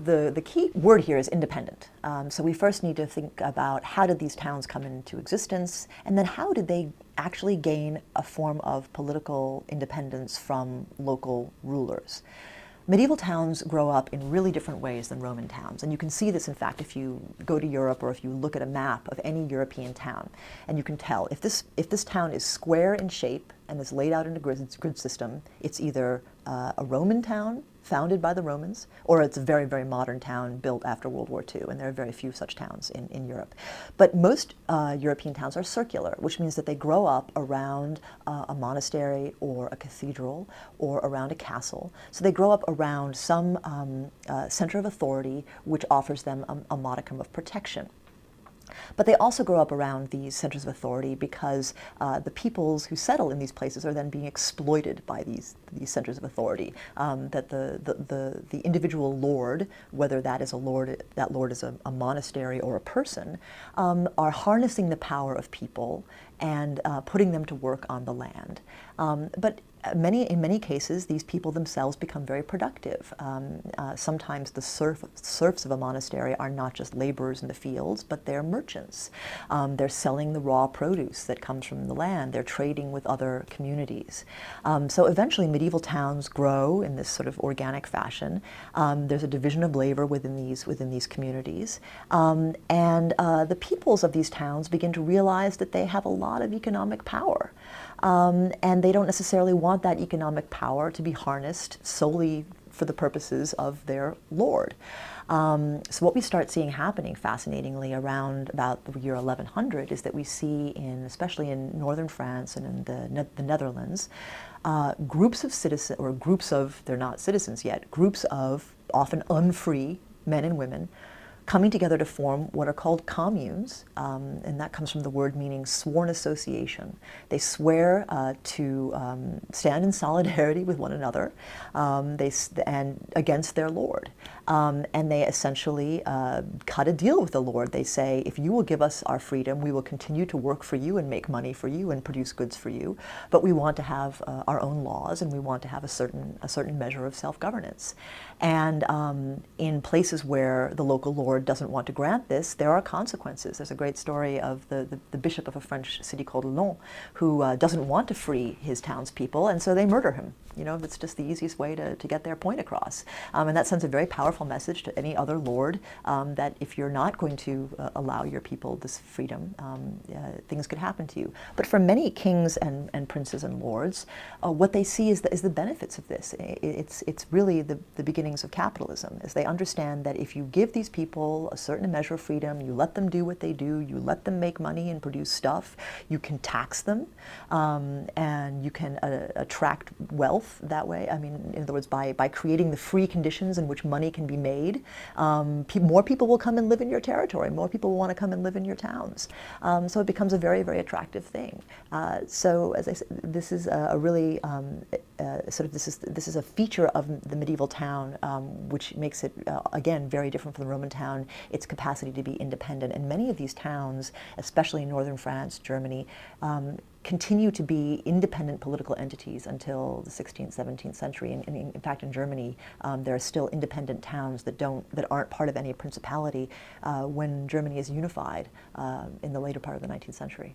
the key word here is independent. So we first need to think about how did these towns come into existence, and then how did they actually gain a form of political independence from local rulers. Medieval towns grow up in really different ways than Roman towns, and you can see this, in fact, if you go to Europe or if you look at a map of any European town, and you can tell if this town is square in shape and is laid out in a grid system, it's either a Roman town founded by the Romans, or it's a very, very modern town built after World War II, and there are very few such towns in Europe. But most European towns are circular, which means that they grow up around a monastery or a cathedral or around a castle. So they grow up around some center of authority which offers them a modicum of protection. But they also grow up around these centers of authority because the peoples who settle in these places are then being exploited by these centers of authority. That the individual lord, whether that is that lord is a monastery or a person, are harnessing the power of people and putting them to work on the land. But in many cases, these people themselves become very productive. Sometimes the serfs of a monastery are not just laborers in the fields, but they're merchants. They're selling the raw produce that comes from the land. They're trading with other communities. So eventually, medieval towns grow in this sort of organic fashion. There's a division of labor within these communities, and the peoples of these towns begin to realize that they have a lot of economic power. And they don't necessarily want that economic power to be harnessed solely for the purposes of their lord. So what we start seeing happening, fascinatingly, around about the year 1100 is that we see, especially in northern France and in the Netherlands, groups of citizens, or they're not citizens yet, groups of often unfree men and women coming together to form what are called communes, and that comes from the word meaning sworn association. They swear to stand in solidarity with one another and against their lord. And they essentially cut a deal with the lord. They say, if you will give us our freedom, we will continue to work for you and make money for you and produce goods for you, but we want to have our own laws, and we want to have a certain measure of self-governance. And in places where the local lord doesn't want to grant this, there are consequences. There's a great story of the bishop of a French city called Lyon, who doesn't want to free his townspeople, and so they murder him. You know, that's just the easiest way to get their point across. And that sends a very powerful message to any other lord that if you're not going to allow your people this freedom, things could happen to you. But for many kings and princes and lords, what they see is the benefits of this. It's really the beginnings of capitalism, as they understand that if you give these people a certain measure of freedom, you let them do what they do, you let them make money and produce stuff, you can tax them, and you can attract wealth that way. I mean, in other words, by creating the free conditions in which money can be made, more people will come and live in your territory. More people will want to come and live in your towns. So it becomes a very, very attractive thing. So, as I said, this is a really this is a feature of the medieval town, which makes it again very different from the Roman town. Its capacity to be independent, and many of these towns, especially in northern France, Germany, continue to be independent political entities until the 16th, 17th century. And in fact, in Germany, there are still independent towns that aren't part of any principality when Germany is unified in the later part of the 19th century.